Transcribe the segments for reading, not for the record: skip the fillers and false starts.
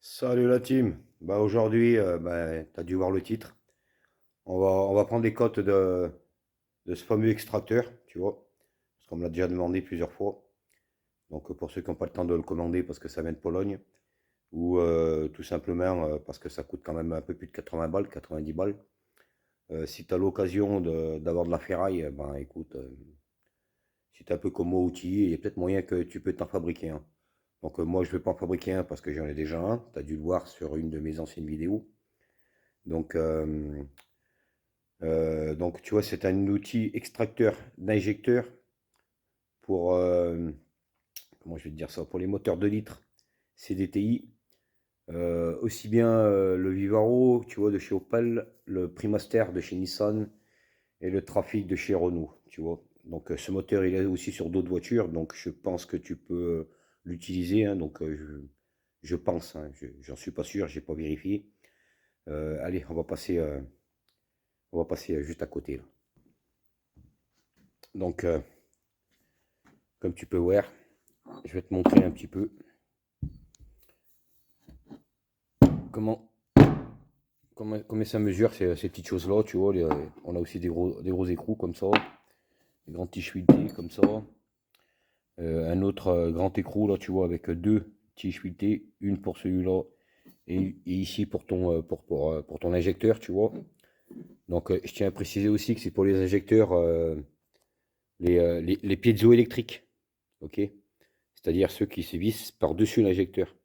Salut la team. Bah aujourd'hui, tu as dû voir le titre. On va prendre les cotes de ce fameux extracteur, tu vois. Parce qu'on me l'a déjà demandé plusieurs fois. Donc pour ceux qui n'ont pas le temps de le commander parce que ça vient de Pologne, ou tout simplement parce que ça coûte quand même un peu plus de 80 balles, 90 balles. Si tu as l'occasion d'avoir de la ferraille, ben écoute, si tu es un peu comme moi outillé, il y a peut-être moyen que tu peux t'en fabriquer un. Donc moi je ne vais pas en fabriquer un parce que j'en ai déjà un. Tu as dû le voir sur une de mes anciennes vidéos. Donc, donc, tu vois, c'est un outil extracteur d'injecteur pour, comment je vais te dire ça, pour les moteurs de litres CDTI. Aussi bien le Vivaro, tu vois, de chez Opel, le Primaster de chez Nissan et le Trafic de chez Renault, tu vois. Donc, ce moteur, il est aussi sur d'autres voitures, donc je pense que tu peux l'utiliser, hein. Donc, je pense, hein, j'en suis pas sûr, j'ai pas vérifié. Allez, on va passer juste à côté là. Donc, comme tu peux voir, je vais te montrer un petit peu comment, comment ça mesure ces petites choses-là. Tu vois, on a aussi des gros écrous comme ça, des grands tiges filetées comme ça. Un autre grand écrou là, tu vois, avec deux tiges filetées, une pour celui-là et ici pour ton injecteur, tu vois. Donc, je tiens à préciser aussi que c'est pour les injecteurs, les piézoélectriques, ok? C'est-à-dire ceux qui se vissent par-dessus l'injecteur.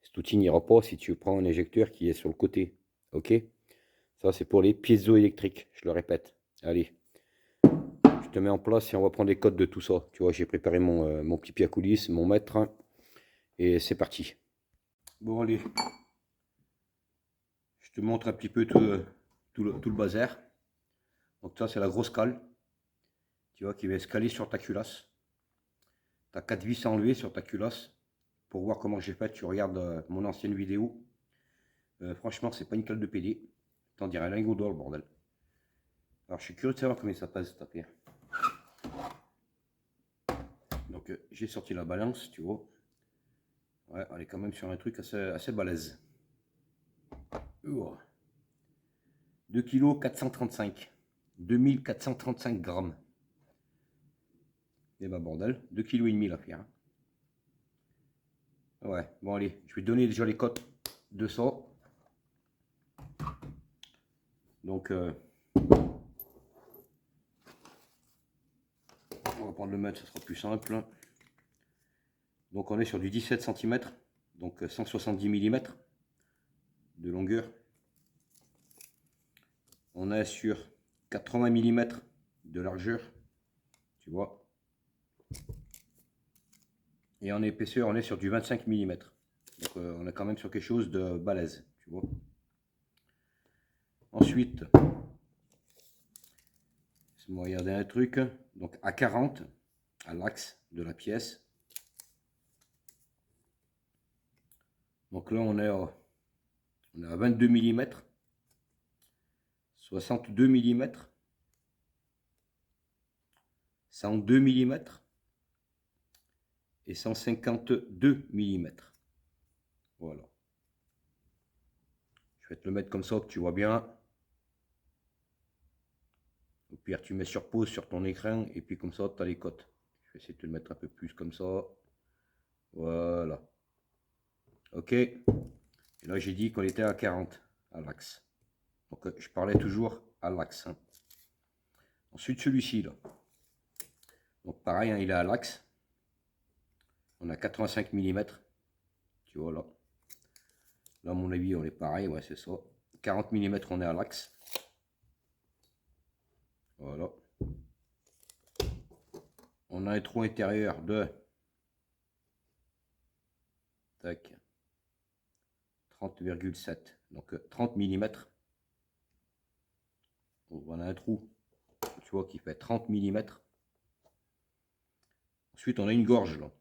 Cet outil n'ira pas si tu prends un injecteur qui est sur le côté. Ok? Ça, c'est pour les piézoélectriques, je le répète. Allez, je te mets en place et on va prendre les codes de tout ça. Tu vois, j'ai préparé mon petit pied à coulisses, mon mètre, hein, et c'est parti. Bon, allez, je te montre un petit peu tout le bazar. Donc, ça, c'est la grosse cale, tu vois, qui va se caler sur ta culasse. Tu as 4 vis à enlever sur ta culasse. Pour voir comment j'ai fait, tu regardes mon ancienne vidéo. Franchement, c'est pas une cale de PD. T'en dirais un lingot d'or, le bordel. Alors, je suis curieux de savoir combien ça passe, cette affaire. Donc, j'ai sorti la balance, tu vois. Ouais, on est quand même sur un truc assez balèze. 2 kg 435. 2435 grammes. Et bah bordel, 2 kg et demi l'affaire, hein. Ouais, bon allez, je vais donner déjà les cotes de ça. Donc, on va prendre le mètre, ça sera plus simple. Donc on est sur du 17 cm, donc 170 mm de longueur. On est sur 80 mm de largeur, tu vois. Et en épaisseur, on est sur du 25 mm. Donc on est quand même sur quelque chose de balèze, tu vois. Ensuite, laisse-moi regarder un truc. Donc à 40, à l'axe de la pièce. Donc là, on est à 22 mm, 62 mm, 102 mm et 152 mm. Voilà. Je vais te le mettre comme ça que tu vois bien. Au pire, tu mets sur pause sur ton écran et puis comme ça, tu as les cotes. Je vais essayer de te le mettre un peu plus comme ça. Voilà. Ok. Et là, j'ai dit qu'on était à 40 à l'axe. Donc, je parlais toujours à l'axe, hein. Ensuite, celui-ci, là. Donc, pareil, hein, il est à l'axe. On a 85 mm. Tu vois, là. Là, à mon avis, on est pareil. Ouais, c'est ça. 40 mm, on est à l'axe. Voilà. On a un trou intérieur de... Tac. 30,7. Donc, 30 mm. On a un trou, tu vois, qui fait 30 mm. Ensuite, on a une gorge, là.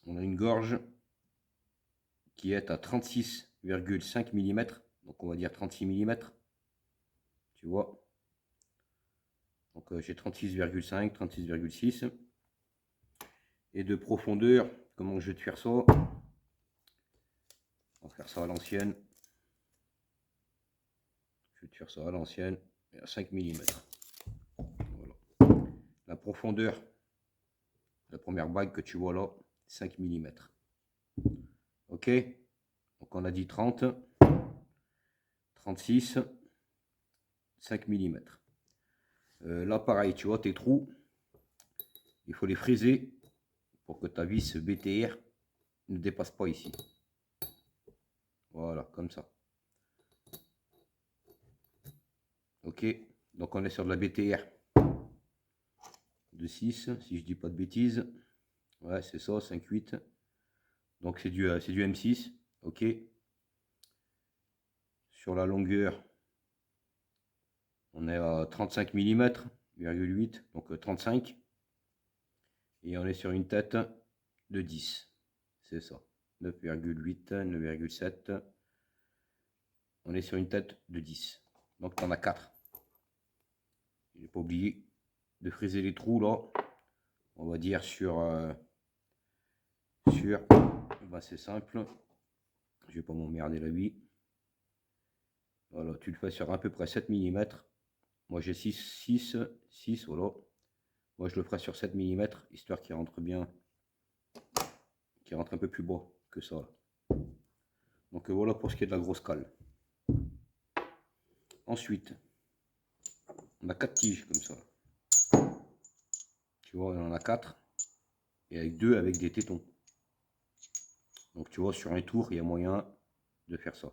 On a une gorge qui est à 36,5 mm. Donc, on va dire 36 mm. Tu vois. Donc, j'ai 36,5, 36,6. Et de profondeur, comment je vais te faire ça? On va faire ça à l'ancienne. Je vais te faire ça à l'ancienne et à 5 mm. Voilà. La profondeur, la première bague que tu vois là, 5 mm. Ok, donc on a dit 30, 36, 5 mm. Là pareil, tu vois tes trous, il faut les friser pour que ta vis BTR ne dépasse pas ici. Voilà, comme ça. Ok, donc on est sur de la BTR de 6, si je dis pas de bêtises. Ouais, c'est ça, 5,8. Donc c'est du M6. Ok. Sur la longueur, on est à 35 mm, 8, donc 35. Et on est sur une tête de 10. C'est ça. 9,8, 9,7. On est sur une tête de 10. Donc tu en as 4. Je n'ai pas oublié de friser les trous là. On va dire ben c'est simple. Je vais pas m'emmerder la vie. Voilà, tu le fais sur à peu près 7 mm. Moi j'ai 6, voilà. Moi je le ferai sur 7 mm, histoire qu'il rentre bien, qu'il rentre un peu plus bas que ça. Donc voilà pour ce qui est de la grosse cale. Ensuite, on a 4 tiges comme ça. Tu vois, on en a 4. Et avec 2 avec des tétons. Donc tu vois, sur un tour, il y a moyen de faire ça.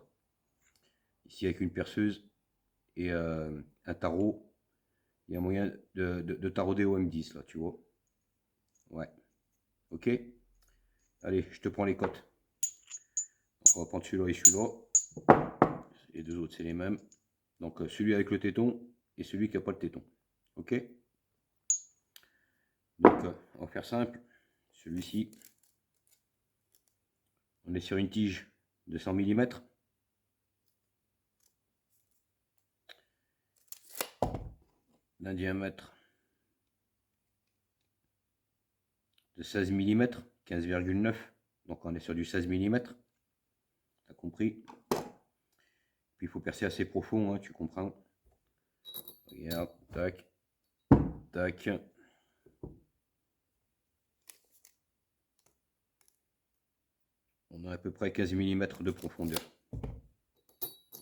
Ici avec une perceuse et un tarot, il y a moyen de tarauder au M10 là, tu vois. Ouais. Ok. Allez, je te prends les cotes. Donc, on va prendre celui-là et celui-là. Les deux autres, c'est les mêmes. Donc celui avec le téton et celui qui n'a pas le téton. Ok. Donc on va faire simple. Celui-ci, on est sur une tige de 100 mm. D'un diamètre de 16 mm, 15,9. Donc on est sur du 16 mm. T'as compris? Puis il faut percer assez profond, hein, tu comprends? Regarde, tac, tac. On a à peu près 15 mm de profondeur.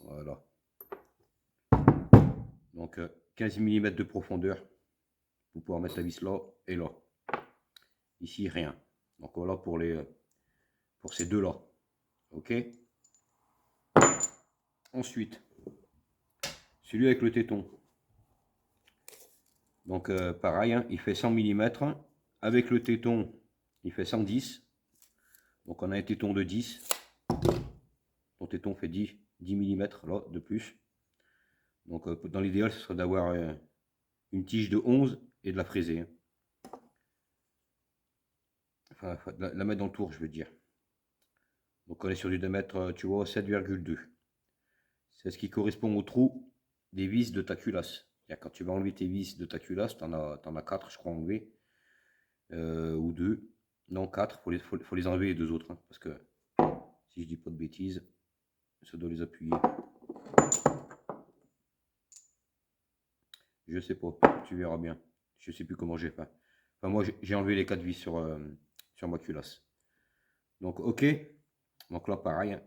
Voilà. Donc 15 mm de profondeur pour pouvoir mettre la vis là et là. Ici rien. Donc voilà pour ces deux là. Ok. Ensuite, celui avec le téton. Donc pareil, hein, il fait 100 mm. Avec le téton, il fait 110. Donc on a un téton de 10. Ton téton fait 10 mm là de plus. Donc dans l'idéal, ce serait d'avoir une tige de 11 et de la fraiser. Hein. Enfin, la mettre dans le tour, je veux dire. Donc on est sur du diamètre, tu vois, 7,2. C'est ce qui correspond au trou des vis de ta culasse. Quand tu vas enlever tes vis de ta culasse, tu en as 4, je crois, enlever. Ou 2. Non, 4, faut les enlever les deux autres. Hein, parce que, si je dis pas de bêtises, ça doit les appuyer. Je sais pas, tu verras bien. Je sais plus comment j'ai fait. Enfin, moi, j'ai enlevé les 4 vis sur ma culasse. Donc, ok. Donc là, pareil, hein,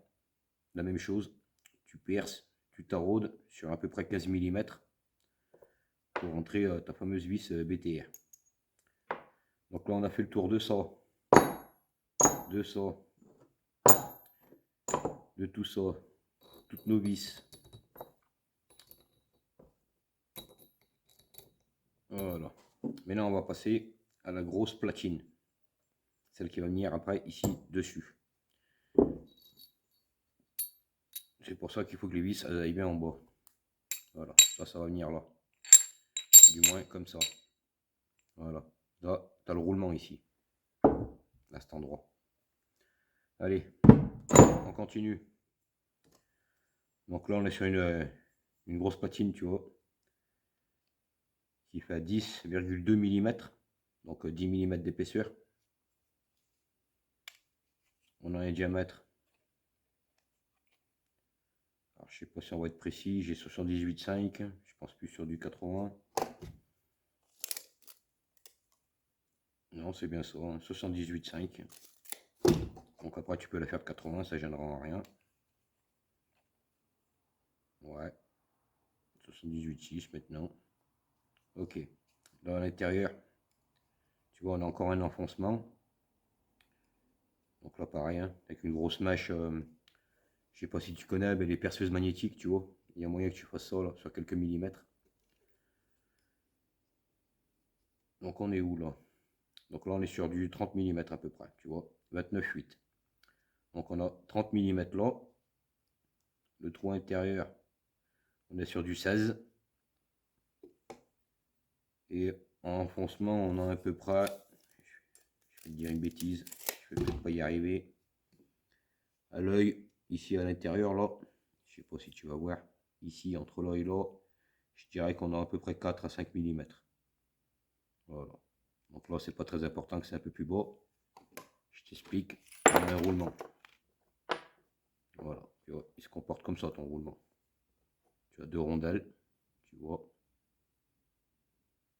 la même chose. Tu perces, tu taraudes sur à peu près 15 mm pour rentrer ta fameuse vis BTR. Donc là, on a fait le tour de ça, de tout ça, toutes nos vis. Voilà. Maintenant, on va passer à la grosse platine. Celle qui va venir après ici dessus. C'est pour ça qu'il faut que les vis elles aillent bien en bas. Voilà, ça va venir là. Du moins comme ça. Voilà. Là, tu as le roulement ici. À cet endroit. Allez, on continue. Donc là, on est sur une grosse platine, tu vois. Qui fait 10,2 mm. Donc 10 mm d'épaisseur. On a un diamètre je sais pas si on va être précis, j'ai 78,5, je pense plus sur du 80. Non, c'est bien ça, hein, 78,5. Donc après tu peux la faire de 80, ça gênera en rien. Ouais, 78,6 maintenant. Ok, dans l'intérieur, tu vois, on a encore un enfoncement. Donc là pareil, hein, avec une grosse mèche, je sais pas si tu connais, mais les perceuses magnétiques, tu vois, il y a moyen que tu fasses ça là, sur quelques millimètres. Donc on est où là? Donc là on est sur du 30 mm à peu près, tu vois, 29,8. Donc on a 30 mm là. Le trou intérieur, on est sur du 16. Et en enfoncement, on a à peu près, je vais te dire une bêtise, je vais peut-être pas y arriver. À l'œil, ici à l'intérieur là, je sais pas si tu vas voir, ici entre l'œil là, je dirais qu'on a à peu près 4 à 5 mm. Voilà. Donc là, c'est pas très important que c'est un peu plus bas. Je t'explique. On a un roulement. Voilà. Tu vois, il se comporte comme ça ton roulement. Tu as deux rondelles. Tu vois.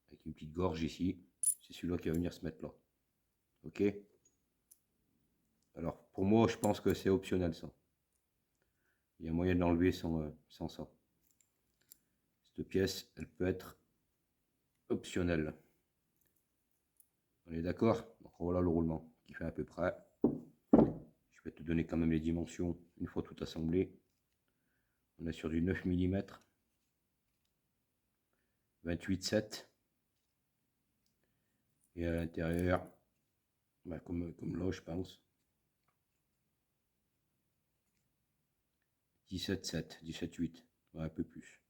Avec une petite gorge ici. C'est celui-là qui va venir se mettre là. Ok. Alors, pour moi, je pense que c'est optionnel ça. Il y a moyen de l'enlever sans ça. Cette pièce, elle peut être optionnelle. On est d'accord? Donc voilà le roulement qui fait à peu près. Je vais te donner quand même les dimensions une fois tout assemblé. On est sur du 9 mm, 28,7. Et à l'intérieur, bah comme là je pense, 17,7, 17,8, ouais, un peu plus.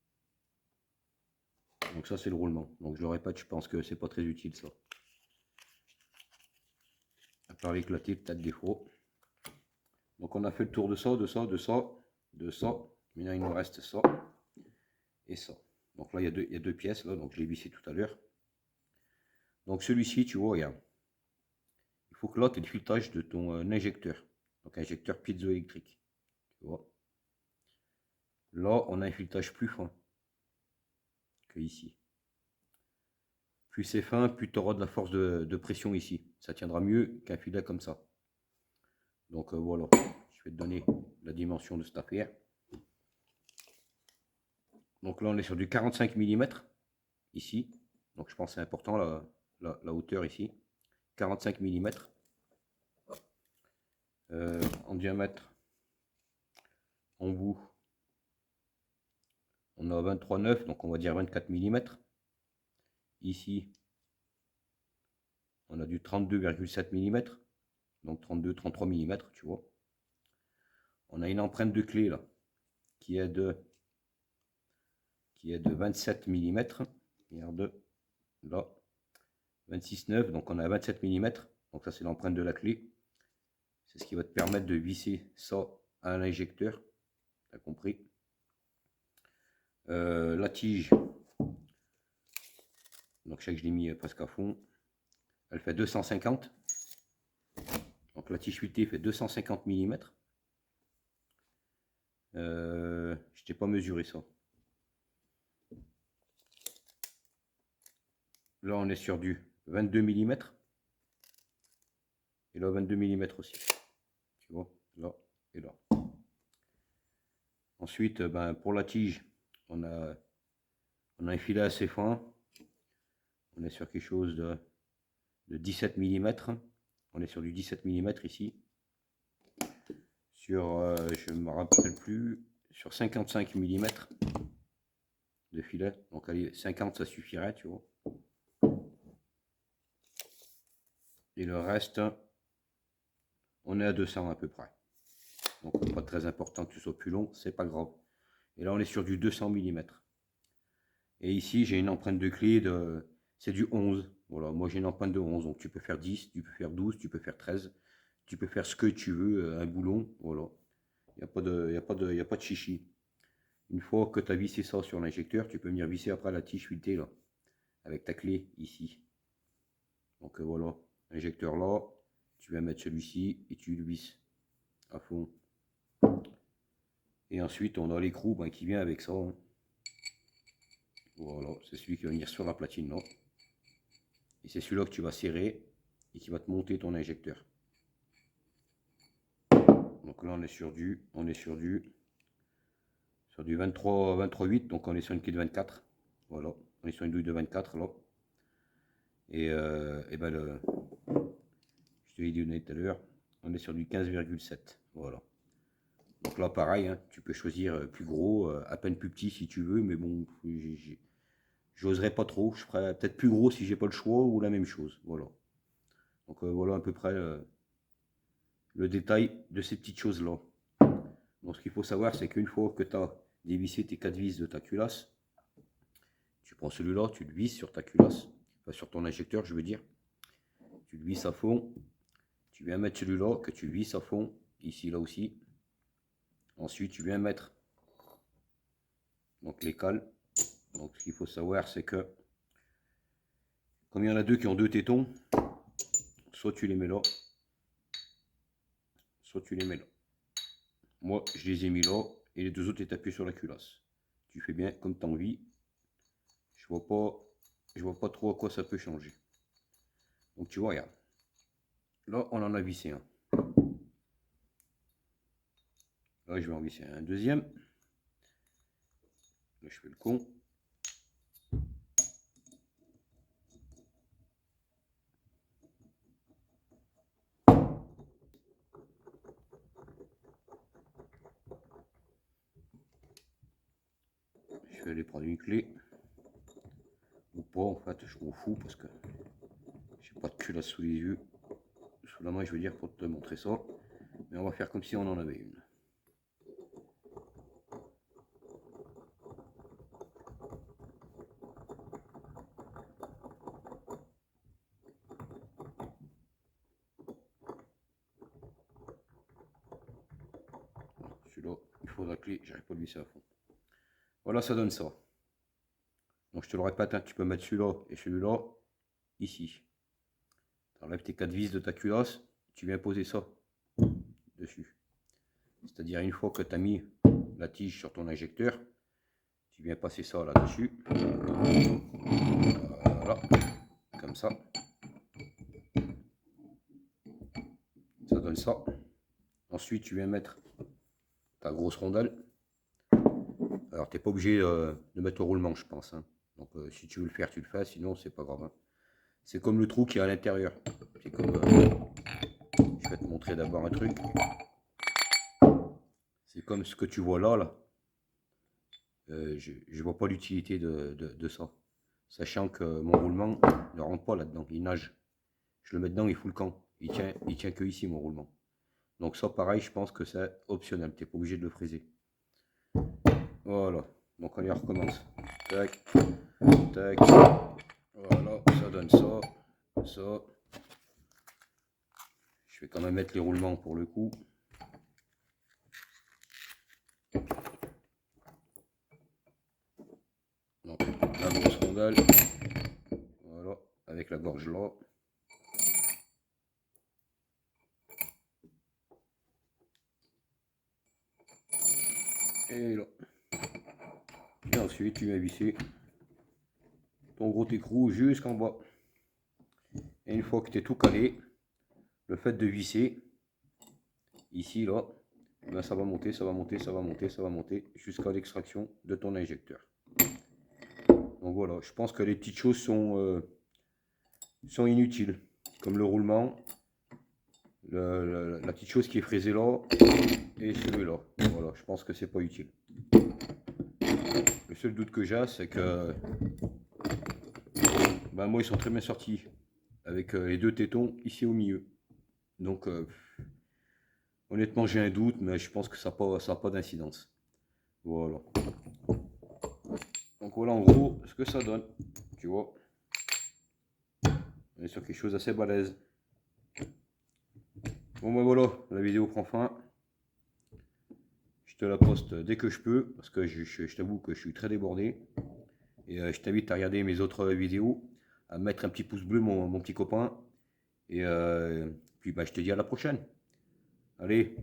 Donc ça c'est le roulement. Donc je le répète, je pense que c'est pas très utile ça. À part l'éclater peut-être des fois. Donc on a fait le tour de ça, de ça, de ça, de ça. Maintenant il nous reste ça et ça. Donc là il y a deux pièces là, donc je l'ai vissé tout à l'heure. Donc celui-ci, tu vois, regarde. Il faut que là tu aies le filetage de ton injecteur. Donc injecteur piezoélectrique. Tu vois. Là on a un filetage plus fin que ici. Plus c'est fin, plus tu auras de la force de pression ici. Ça tiendra mieux qu'un filet comme ça. Donc voilà, je vais te donner la dimension de cette affaire. Donc là on est sur du 45 mm ici. Donc je pense que c'est important la hauteur ici. 45 mm. En diamètre, en bout, on a 23,9, donc on va dire 24 mm. Ici, on a du 32,7 mm. Donc 32-33 mm, tu vois. On a une empreinte de clé là, qui est de 27 mm. Regarde, là, 26,9, donc on a 27 mm. Donc ça c'est l'empreinte de la clé. C'est ce qui va te permettre de visser ça à l'injecteur. Tu as compris. La tige, donc je sais que je l'ai mis presque à fond. Elle fait 250. Donc la tige fuitée fait 250 mm. Je t'ai pas mesuré ça. Là on est sur du 22 mm. Et là 22 mm aussi. Tu vois, là et là. Ensuite, ben, pour la tige, on a un filet assez fin. On est sur quelque chose de 17 mm. On est sur du 17 mm ici. Sur, je ne me rappelle plus, sur 55 mm de filet. Donc allez, 50 ça suffirait, tu vois. Et le reste, on est à 200 à peu près. Donc pas très important que ce soit plus long, c'est pas grave. Et là on est sur du 200 mm. Et ici j'ai une empreinte de clé de, c'est du 11. Voilà, moi j'ai une empreinte de 11, donc tu peux faire 10, tu peux faire 12, tu peux faire 13, tu peux faire ce que tu veux, un boulon, voilà. Il n'y a pas de chichi. Une fois que tu as vissé ça sur l'injecteur, tu peux venir visser après la tige fuitée là, avec ta clé ici. Donc voilà, l'injecteur là, tu vas mettre celui-ci et tu le visses à fond. Et ensuite, on a l'écrou qui vient avec ça. Hein. Voilà, c'est celui qui va venir sur la platine là. Et c'est celui-là que tu vas serrer et qui va te monter ton injecteur. Donc là, on est sur du 23,8, donc on est sur une clé de 24. Voilà, on est sur une douille de 24 là. Et ben je te l'ai dit tout à l'heure, on est sur du 15,7. Voilà. Donc là, pareil, hein, tu peux choisir plus gros, à peine plus petit si tu veux, mais bon, j'oserais pas trop. Je ferais peut-être plus gros si j'ai pas le choix ou la même chose. Voilà. Donc voilà à peu près le détail de ces petites choses-là. Donc ce qu'il faut savoir, c'est qu'une fois que tu as dévissé tes 4 vis de ta culasse, tu prends celui-là, tu le visses sur ta culasse, enfin sur ton injecteur, je veux dire. Tu le visses à fond. Tu viens mettre celui-là que tu visses à fond, ici, là aussi. Ensuite, tu viens mettre donc les cales. Donc ce qu'il faut savoir, c'est que comme il y en a deux qui ont deux tétons, soit tu les mets là, soit tu les mets là. Moi, je les ai mis là et les deux autres est appuyé sur la culasse. Tu fais bien comme tu as envie. Je vois pas trop à quoi ça peut changer. Donc tu vois, regarde. Là, on en a vissé un. Là, je vais en visser un deuxième. Là, je fais le con. Je vais aller prendre une clé. Ou pas, en fait, je m'en fous parce que j'ai pas de culasse sous les yeux. Sous la main, je veux dire, pour te montrer ça. Mais on va faire comme si on en avait une. Celui-là, il faut la clé, j'arrive pas à le visser à fond. Voilà, ça donne ça. Donc je te le répète, hein, tu peux mettre celui-là et celui-là ici. Tu enlèves tes 4 vis de ta culasse, tu viens poser ça dessus. C'est-à-dire une fois que tu as mis la tige sur ton injecteur, tu viens passer ça là-dessus. Voilà, comme ça. Ça donne ça. Ensuite, tu viens mettre ta grosse rondelle. Alors, tu n'es pas obligé de mettre au roulement, je pense. Hein. Donc, si tu veux le faire, tu le fais. Sinon, c'est pas grave. Hein. C'est comme le trou qui est à l'intérieur. C'est comme. Je vais te montrer d'abord un truc. C'est comme ce que tu vois là. Je ne vois pas l'utilité de ça. Sachant que mon roulement ne rentre pas là-dedans. Il nage. Je le mets dedans, il fout le camp. Il tient que ici, mon roulement. Donc ça, pareil, je pense que c'est optionnel. Tu n'es pas obligé de le friser. Voilà. Donc on y recommence. Tac. Tac. Voilà. Ça donne ça. Ça. Je vais quand même mettre les roulements pour le coup. Donc la grosse rondelle. Voilà. Avec la gorge là. Et là. Et ensuite, tu viens visser ton gros écrou jusqu'en bas. Et une fois que tu es tout calé, le fait de visser, ici, là, ben ça va monter, ça va monter, ça va monter, ça va monter, jusqu'à l'extraction de ton injecteur. Donc voilà, je pense que les petites choses sont inutiles, comme le roulement, la petite chose qui est fraisée là, et celui-là. Voilà, je pense que c'est pas utile. Le seul doute que j'ai, c'est que ben moi, ils sont très bien sortis avec les deux tétons ici au milieu. Donc, honnêtement, j'ai un doute, mais je pense que ça n'a pas d'incidence. Voilà. Donc voilà en gros ce que ça donne. Tu vois. On est sur quelque chose d'assez balèze. Bon ben voilà, la vidéo prend fin. Je te la poste dès que je peux, parce que je t'avoue que je suis très débordé. Et je t'invite à regarder mes autres vidéos, à mettre un petit pouce bleu mon petit copain. Et puis bah, je te dis à la prochaine. Allez.